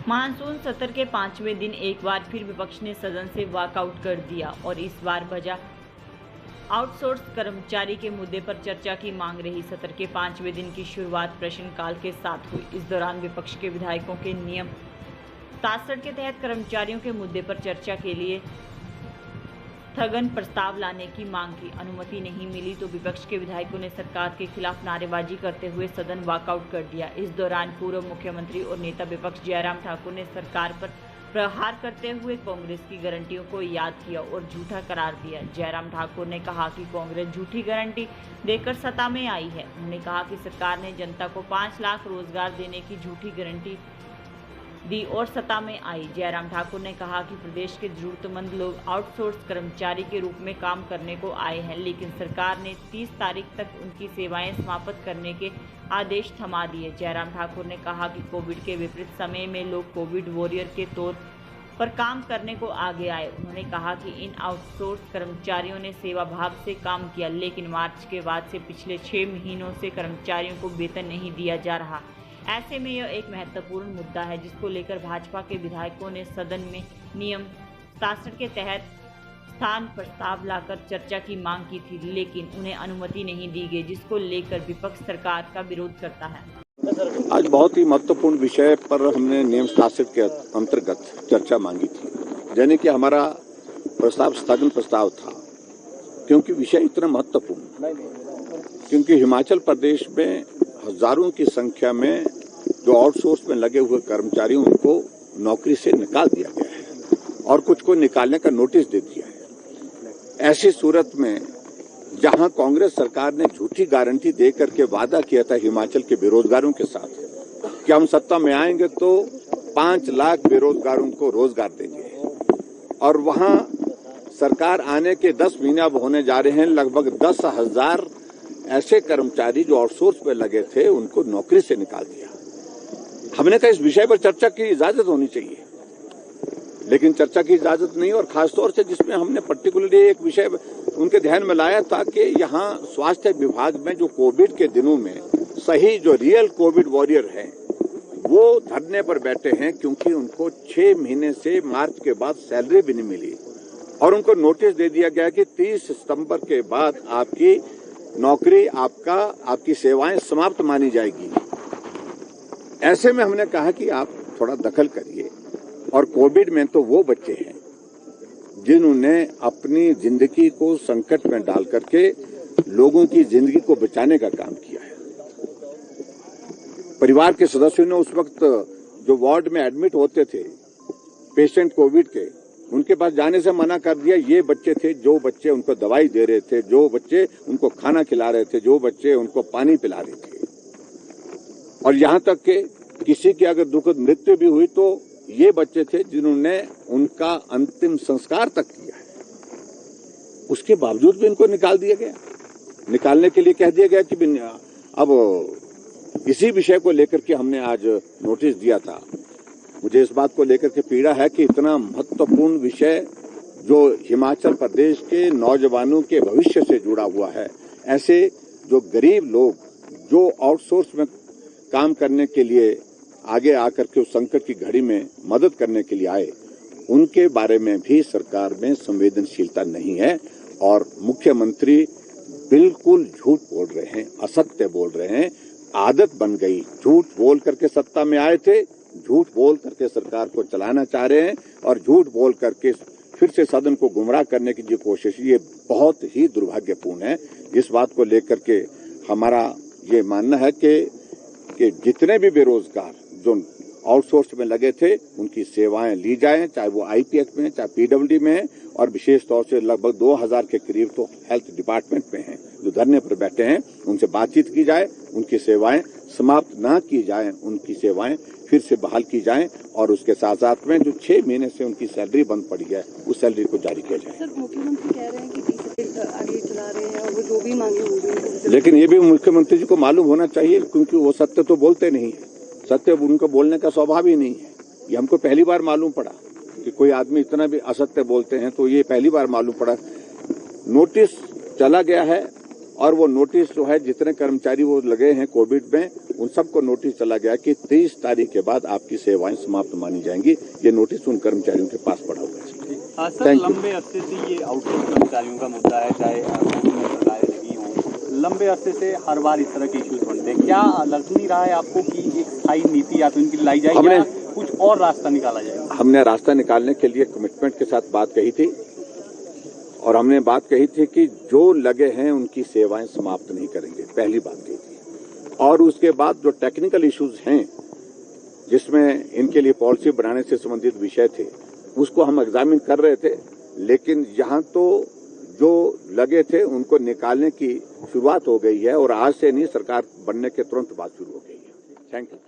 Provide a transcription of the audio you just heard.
Monsoon सत्र के 5वें दिन एक बार फिर विपक्ष ने सदन से वॉकआउट कर दिया और इस बार बजा आउटसोर्स कर्मचारी के मुद्दे पर चर्चा की मांग रही। सत्र के 5वें दिन की शुरुआत प्रश्नकाल के साथ हुई। इस दौरान विपक्ष के विधायकों के नियम 67 के तहत कर्मचारियों के मुद्दे पर चर्चा के लिए स्थगन प्रस्ताव लाने की मांग की। अनुमति नहीं मिली तो विपक्ष के विधायकों ने सरकार के खिलाफ नारेबाजी करते हुए सदन वॉकआउट कर दिया। इस दौरान पूर्व मुख्यमंत्री और नेता विपक्ष जयराम ठाकुर ने सरकार पर प्रहार करते हुए कांग्रेस की गारंटियों को याद किया और झूठा करार दिया। जयराम ठाकुर ने कहा कि कांग्रेस झूठी गारंटी देकर सत्ता में आई है। उन्होंने कहा कि सरकार ने जनता को 5 लाख रोजगार देने की झूठी गारंटी दी और सत्ता में आई। जयराम ठाकुर ने कहा कि प्रदेश के जरूरतमंद लोग आउटसोर्स कर्मचारी के रूप में काम करने को आए हैं, लेकिन सरकार ने 30 तारीख तक उनकी सेवाएं समाप्त करने के आदेश थमा दिए। जयराम ठाकुर ने कहा कि कोविड के विपरीत समय में लोग कोविड वॉरियर के तौर पर काम करने को आगे आए। उन्होंने कहा कि इन आउटसोर्स कर्मचारियों ने सेवा भाव से काम किया, लेकिन मार्च के बाद से पिछले 6 महीनों से कर्मचारियों को वेतन नहीं दिया जा रहा। ऐसे में यह एक महत्वपूर्ण मुद्दा है जिसको लेकर भाजपा के विधायकों ने सदन में नियम 67 के तहत स्थान प्रस्ताव लाकर चर्चा की मांग की थी, लेकिन उन्हें अनुमति नहीं दी गई, जिसको लेकर विपक्ष सरकार का विरोध करता है। आज बहुत ही महत्वपूर्ण विषय पर हमने नियम 67 के अंतर्गत चर्चा मांगी थी, यानी कि हमारा प्रस्ताव स्थगन प्रस्ताव था, क्योंकि विषय इतना महत्वपूर्ण, क्योंकि हिमाचल प्रदेश में हजारों की संख्या में जो आउटसोर्स में लगे हुए कर्मचारी उनको नौकरी से निकाल दिया गया है और कुछ को निकालने का नोटिस दे दिया है। ऐसी सूरत में जहां कांग्रेस सरकार ने झूठी गारंटी दे करके वादा किया था हिमाचल के बेरोजगारों के साथ कि हम सत्ता में आएंगे तो 5 लाख बेरोजगारों को रोजगार देंगे, और वहां सरकार आने के 10 महीने अब होने जा रहे हैं, लगभग 10,000 ऐसे कर्मचारी जो आउटसोर्स पे लगे थे उनको नौकरी से निकाल दिया। हमने कहा इस विषय पर चर्चा की इजाजत होनी चाहिए, लेकिन चर्चा की इजाजत नहीं, और खासतौर से जिसमें हमने पर्टिकुलरली एक विषय उनके ध्यान में लाया था कि यहाँ स्वास्थ्य विभाग में जो कोविड के दिनों में सही जो रियल कोविड वॉरियर हैं वो धरने पर बैठे हैं, क्योंकि उनको 6 महीने से मार्च के बाद सैलरी भी नहीं मिली और उनको नोटिस दे दिया गया कि 30 सितंबर के बाद आपकी नौकरी आपकी सेवाएं समाप्त मानी जाएगी। ऐसे में हमने कहा कि आप थोड़ा दखल करिए, और कोविड में तो वो बच्चे हैं जिन्होंने अपनी जिंदगी को संकट में डाल करके लोगों की जिंदगी को बचाने का काम किया है। परिवार के सदस्यों ने उस वक्त जो वार्ड में एडमिट होते थे पेशेंट कोविड के, उनके पास जाने से मना कर दिया। ये बच्चे थे जो बच्चे उनको दवाई दे रहे थे, जो बच्चे उनको खाना खिला रहे थे, जो बच्चे उनको पानी पिला रहे थे, और यहाँ तक कि किसी की अगर दुखद मृत्यु भी हुई तो ये बच्चे थे जिन्होंने उनका अंतिम संस्कार तक किया है। उसके बावजूद भी इनको निकाल दिया गया। निकालने के लिए कह दिया गया कि अब इसी विषय को लेकर के हमने आज नोटिस दिया था। मुझे इस बात को लेकर के पीड़ा है कि इतना महत्वपूर्ण विषय जो हिमाचल प्रदेश के नौजवानों के भविष्य से जुड़ा हुआ है, ऐसे जो गरीब लोग जो आउटसोर्स में काम करने के लिए आगे आकर के उस संकट की घड़ी में मदद करने के लिए आए, उनके बारे में भी सरकार में संवेदनशीलता नहीं है, और मुख्यमंत्री बिल्कुल झूठ बोल रहे हैं, असत्य बोल रहे हैं। आदत बन गई, झूठ बोल करके सत्ता में आए थे, झूठ बोल करके सरकार को चलाना चाह रहे हैं, और झूठ बोल करके फिर से सदन को गुमराह करने की जो कोशिश, ये बहुत ही दुर्भाग्यपूर्ण है। इस बात को लेकर के हमारा ये मानना है कि जितने भी बेरोजगार जो आउटसोर्स में लगे थे उनकी सेवाएं ली जाएं, चाहे वो आईपीएच में, चाहे पीडब्ल्यूडी में है, और विशेष तौर से लगभग 2000 के करीब तो हेल्थ डिपार्टमेंट में हैं जो धरने पर बैठे हैं। उनसे बातचीत की जाए, उनकी सेवाएं समाप्त ना की जाएं, उनकी सेवाएं फिर से बहाल की जाएं, और उसके साथ साथ में जो 6 महीने से उनकी सैलरी बंद पड़ी है उस सैलरी को जारी किया जाए। सर, मुख्यमंत्री कह रहे हैं कि 30 आगे चला रहे हैं और वो जो भी मांगे हो रही है, लेकिन ये भी मुख्यमंत्री जी को मालूम होना चाहिए, क्योंकि वो सत्य तो बोलते नहीं है। सत्य उनको बोलने का स्वभाव ही नहीं है। ये हमको पहली बार मालूम पड़ा कि कोई आदमी इतना भी असत्य बोलते हैं, तो ये पहली बार मालूम पड़ा। नोटिस चला गया है, और वो नोटिस जो है जितने कर्मचारी वो लगे हैं कोविड में उन सबको नोटिस चला गया कि 23 तारीख के बाद आपकी सेवाएं समाप्त मानी जाएंगी। ये नोटिस उन कर्मचारियों के पास पड़ा हुआ है। सर, लंबे अरसे से ये आउटसोर्स कर्मचारियों का मुद्दा है, चाहे सरकारें लगी हों, लंबे अरसे से हर बार इस तरह के इश्यूज बनते हैं। क्या लग नहीं रहा है आपको कि एक स्थायी नीति या तो इनकी लाई जाएगी या कुछ और रास्ता निकाला जाएगा? हमने रास्ता निकालने के लिए कमिटमेंट के साथ बात कही थी और हमने बात कही थी कि जो लगे हैं उनकी सेवाएं समाप्त नहीं करेंगे, पहली बात कही थी। और उसके बाद जो टेक्निकल इश्यूज हैं जिसमें इनके लिए पॉलिसी बनाने से संबंधित विषय थे उसको हम एग्जामिन कर रहे थे, लेकिन यहाँ तो जो लगे थे उनको निकालने की शुरुआत हो गई है और आज से नहीं, सरकार बनने के तुरंत बाद शुरू हो गई है। Thank you.